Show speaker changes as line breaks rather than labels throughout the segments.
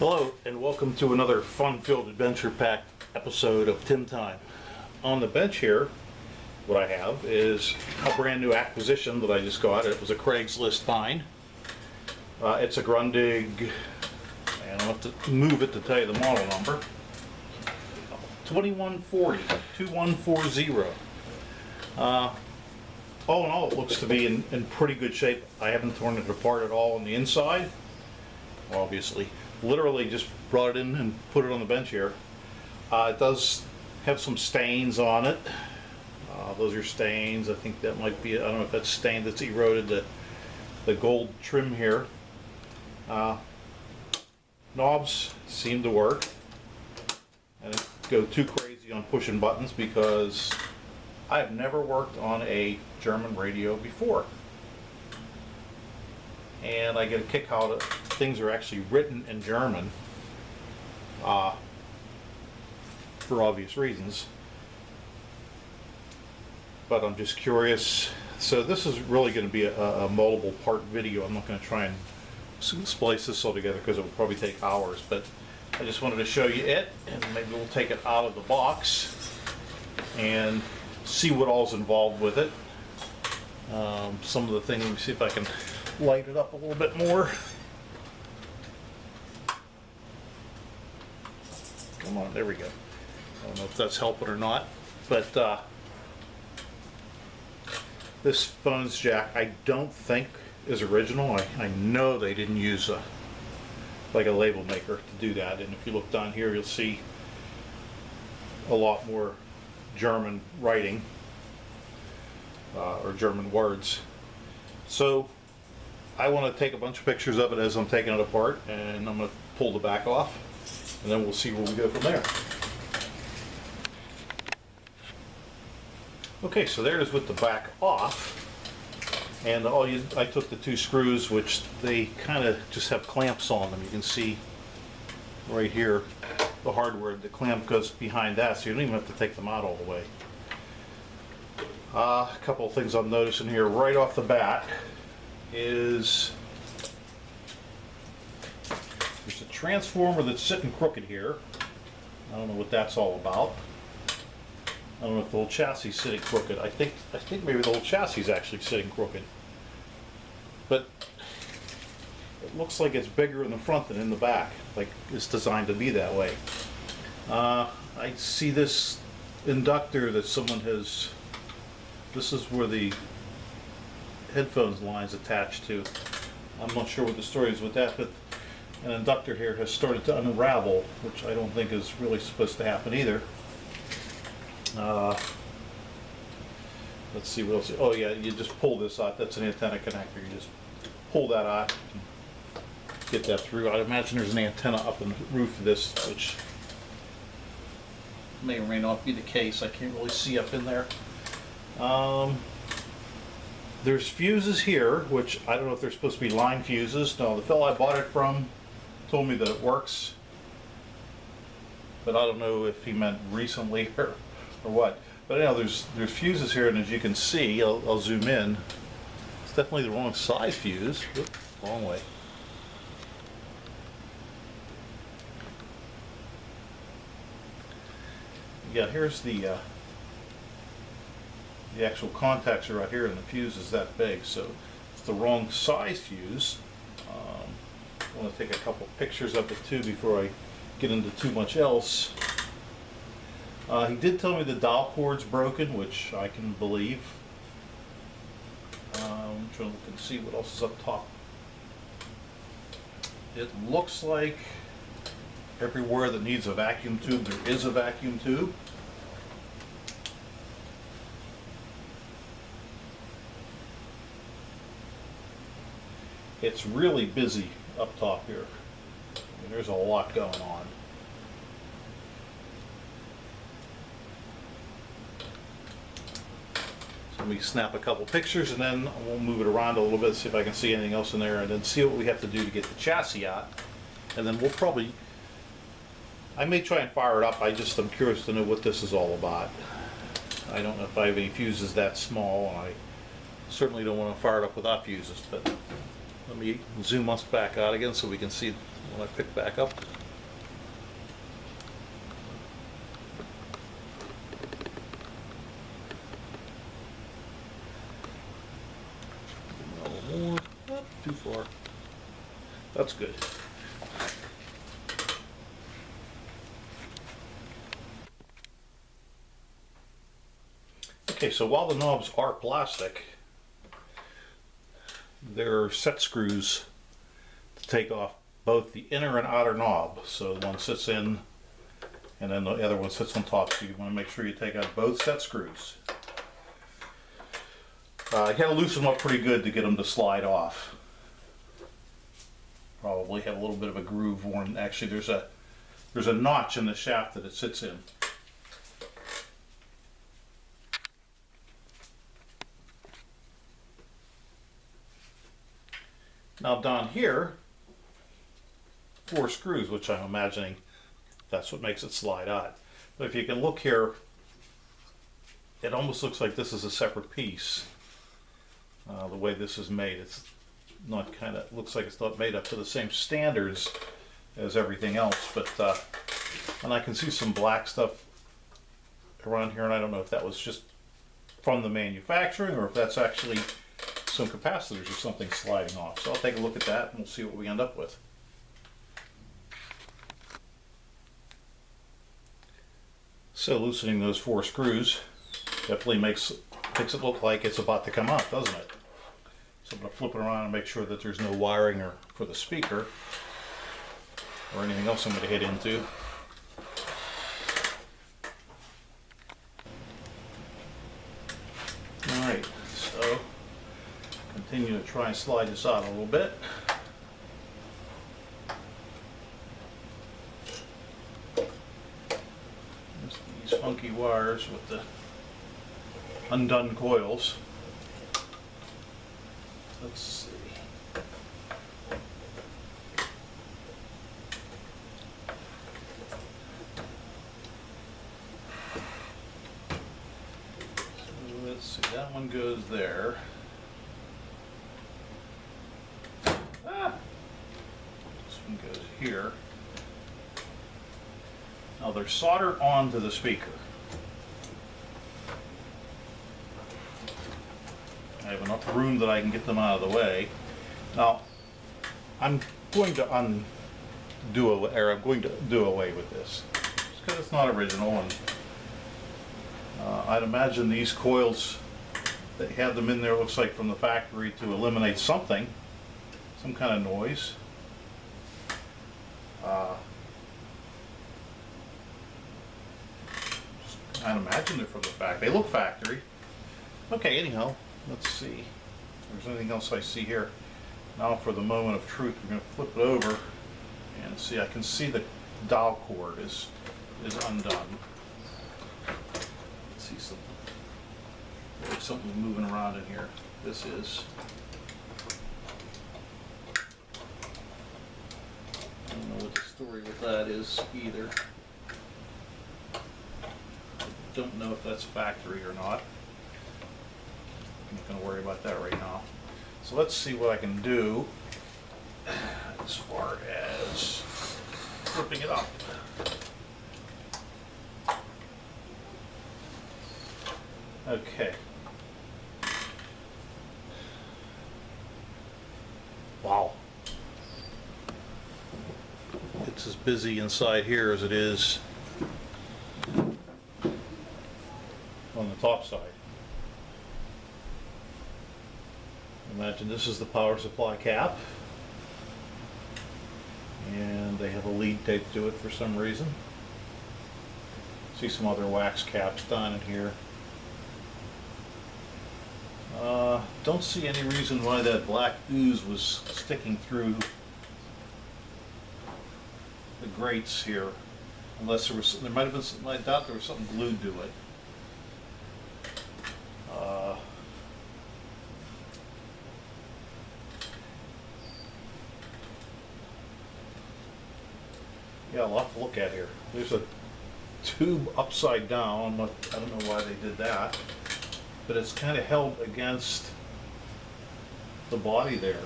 Hello and welcome to another fun-filled, adventure-packed episode of Tim Time. On the bench here, what I have is a brand new acquisition that I just got. It was a Craigslist find. It's a Grundig, and I'll have to move it to tell you the model number. 2140. All in all, it looks to be in pretty good shape. I haven't torn it apart at all on the inside, obviously. Literally just brought it in and put it on the bench here. It does have some stains on it. Those are stains. I think that might be, I don't know if that's stained that's eroded the gold trim here. Knobs seem to work. I didn't go too crazy on pushing buttons because I've never worked on a German radio before. And I get a kick out of things are actually written in German for obvious reasons. But I'm just curious. So this is really going to be a multiple part video. I'm not going to try and splice this all together because it will probably take hours. But I just wanted to show you it, and maybe we'll take it out of the box and see what all's involved with it. Some of the things, let me see if I can light it up a little bit more. Come on, there we go. I don't know if that's helping or not, but this phone's jack I don't think is original. I know they didn't use like a label maker to do that, and if you look down here you'll see a lot more German writing or German words. So I want to take a bunch of pictures of it as I'm taking it apart, and I'm going to pull the back off, and then we'll see where we go from there. Okay, so there it is with the back off, and I took the two screws, which they kind of just have clamps on them. You can see right here the hardware, the clamp goes behind that, so you don't even have to take them out all the way. A couple of things I'm noticing here right off the bat is there's a transformer that's sitting crooked here. I don't know what that's all about. I don't know if the whole chassis is sitting crooked. I think maybe the whole chassis is actually sitting crooked. But it looks like it's bigger in the front than in the back. Like it's designed to be that way. I see this inductor that someone has. This is where the headphones line's attached to. I'm not sure what the story is with that, but an inductor here has started to unravel, which I don't think is really supposed to happen either. Let's see what else. Oh yeah, you just pull this out. That's an antenna connector. You just pull that out and get that through. I'd imagine there's an antenna up in the roof of this, which may or may not be the case. I can't really see up in there. There's fuses here, which I don't know if they're supposed to be line fuses. No, the fellow I bought it from told me that it works, but I don't know if he meant recently or what. But anyhow, there's fuses here, and as you can see, I'll zoom in. It's definitely the wrong size fuse. Whoop, wrong way. Yeah, here's the actual contacts are right here, and the fuse is that big, so it's the wrong size fuse. I want to take a couple pictures of it too before I get into too much else. He did tell me the dial cord's broken, which I can believe. I'm trying to look and see what else is up top. It looks like everywhere that needs a vacuum tube, there is a vacuum tube. It's really busy up top here. I mean, there's a lot going on. So let me snap a couple pictures, and then we'll move it around a little bit, see if I can see anything else in there, and then see what we have to do to get the chassis out. And then we'll probably, I may try and fire it up. I'm curious to know what this is all about. I don't know if I have any fuses that small, and I certainly don't want to fire it up without fuses, but Let me zoom us back out again so we can see when I pick back up. A little more, not too far. That's good. Okay, so while the knobs are plastic, there are set screws to take off both the inner and outer knob. So one sits in and then the other one sits on top, so you want to make sure you take out both set screws. You gotta loosen them up pretty good to get them to slide off. Probably have a little bit of a groove worn. Actually, there's a notch in the shaft that it sits in. Now down here, 4 screws, which I'm imagining that's what makes it slide out. But if you can look here, it almost looks like this is a separate piece. The way this is made, it's not looks like it's not made up to the same standards as everything else. But and I can see some black stuff around here, and I don't know if that was just from the manufacturing or if that's actually some capacitors or something sliding off. So I'll take a look at that and we'll see what we end up with. So loosening those 4 screws definitely makes it look like it's about to come out, doesn't it? So I'm going to flip it around and make sure that there's no wiring for the speaker or anything else I'm going to hit into. Alright, so continue to try and slide this out a little bit. There's these funky wires with the undone coils. Let's see. So let's see, that one goes there. This one goes here. Now they're soldered onto the speaker. I have enough room that I can get them out of the way. Now, I'm going to do away with this because it's not original, and I'd imagine these coils, they had them in there, looks like from the factory, to eliminate something, some kind of noise. I'd imagine they're from the factory. They look factory. Okay, anyhow. Let's see if there's anything else I see here. Now for the moment of truth, we're going to flip it over and see. I can see the dial cord is undone. Let's see something. There's something moving around in here. This is. I don't know what the story with that is either. I don't know if that's factory or not. I'm not going to worry about that right now. So let's see what I can do as far as flipping it up. Okay. Wow. It's as busy inside here as it is on the top side. Imagine this is the power supply cap, and they have a lead taped to it for some reason. See some other wax caps down in here. Don't see any reason why that black ooze was sticking through the grates here, unless there might have been something. I doubt there was something glued to it. Yeah, a lot to look at here. There's a tube upside down. I don't know why they did that, but it's kind of held against the body there.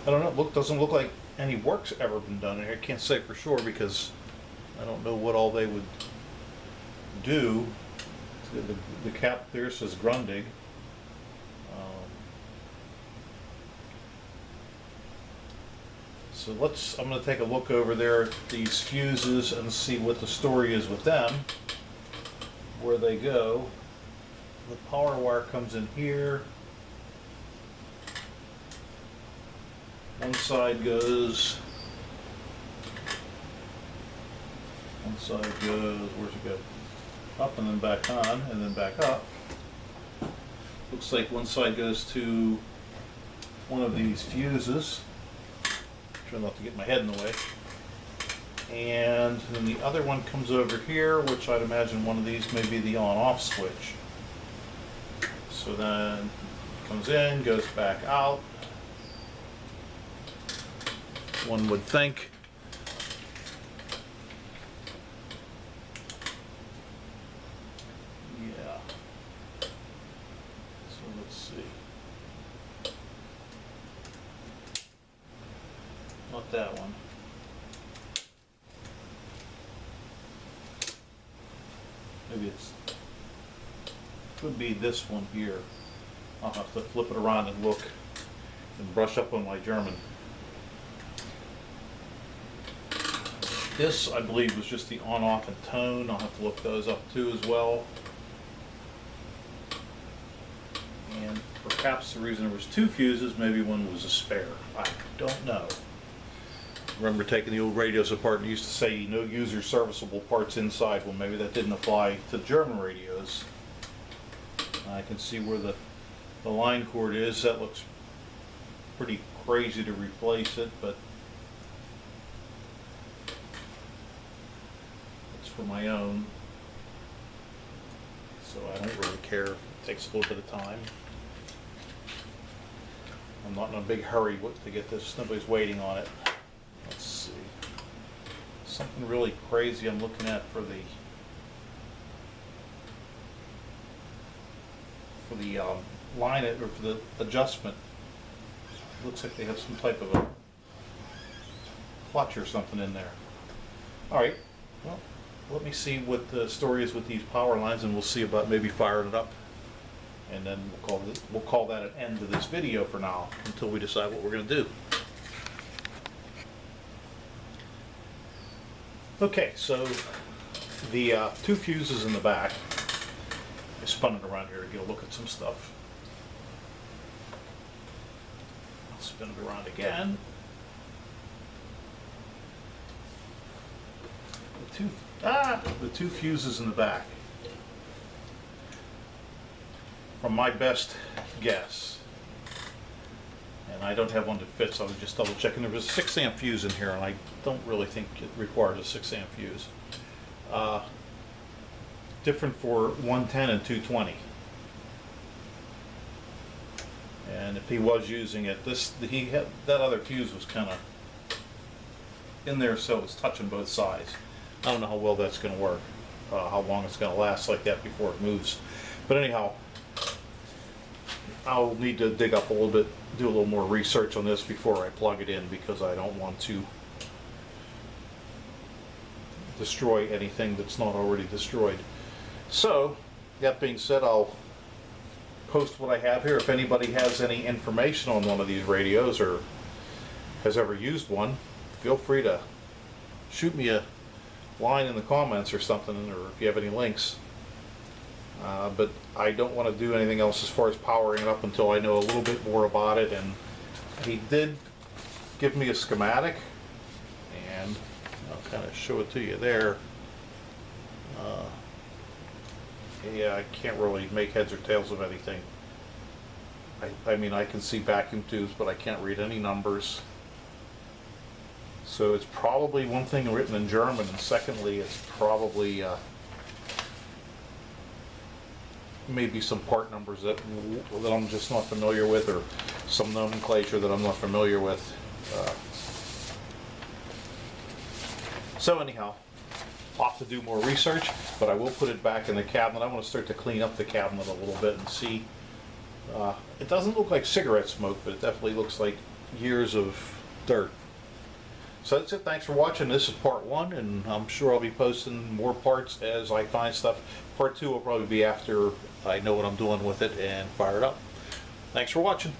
I don't know, doesn't look like any work's ever been done here. I can't say for sure because I don't know what all they would do. The cap there says Grundig. So I'm going to take a look over there at these fuses and see what the story is with them, where they go. The power wire comes in here. One side goes, where's it go? Up and then back on, and then back up. Looks like one side goes to one of these fuses. Try not to get my head in the way. And then the other one comes over here, which I'd imagine one of these may be the on-off switch. So then it comes in, goes back out. One would think. Yeah. So let's see. Not that one. Maybe could be this one here. I'll have to flip it around and look and brush up on my German. This, I believe, was just the on-off and tone. I'll have to look those up too as well. And perhaps the reason there was two fuses, maybe one was a spare. I don't know. Remember taking the old radios apart and used to say no user serviceable parts inside. Well, maybe that didn't apply to German radios. I can see where the line cord is. That looks pretty crazy to replace it, but it's for my own, so I don't really care if it takes a little bit of time. I'm not in a big hurry to get this. Nobody's waiting on it. Let's see. Something really crazy I'm looking at for the line or for the adjustment. Looks like they have some type of a clutch or something in there. All right. Well, let me see what the story is with these power lines, and we'll see about maybe firing it up. And then we'll call that an end to this video for now until we decide what we're going to do. Okay, so the two fuses in the back. I spun it around here to get a look at some stuff. I'll spin it around again. The two fuses in the back. From my best guess, and I don't have one that fits, I was just double checking. There was a 6 amp fuse in here, and I don't really think it requires a 6 amp fuse. Different for 110 and 220. And if he was using it, that other fuse was kind of in there, so it was touching both sides. I don't know how well that's going to work, how long it's going to last like that before it moves. But anyhow, I'll need to dig up a little bit, do a little more research on this before I plug it in, because I don't want to destroy anything that's not already destroyed. So, that being said, I'll post what I have here. If anybody has any information on one of these radios or has ever used one, feel free to shoot me a line in the comments or something, or if you have any links. But I don't want to do anything else as far as powering it up until I know a little bit more about it. And he did give me a schematic, and I'll kind of show it to you there. Yeah, I can't really make heads or tails of anything. I mean, I can see vacuum tubes, but I can't read any numbers. So it's probably, one thing, written in German, and secondly, it's probably maybe some part numbers that I'm just not familiar with, or some nomenclature that I'm not familiar with. So anyhow, I'll have to do more research, but I will put it back in the cabinet. I want to start to clean up the cabinet a little bit and see. It doesn't look like cigarette smoke, but it definitely looks like years of dirt. So that's it. Thanks for watching. This is part 1, and I'm sure I'll be posting more parts as I find stuff. Part 2 will probably be after I know what I'm doing with it and fire it up. Thanks for watching.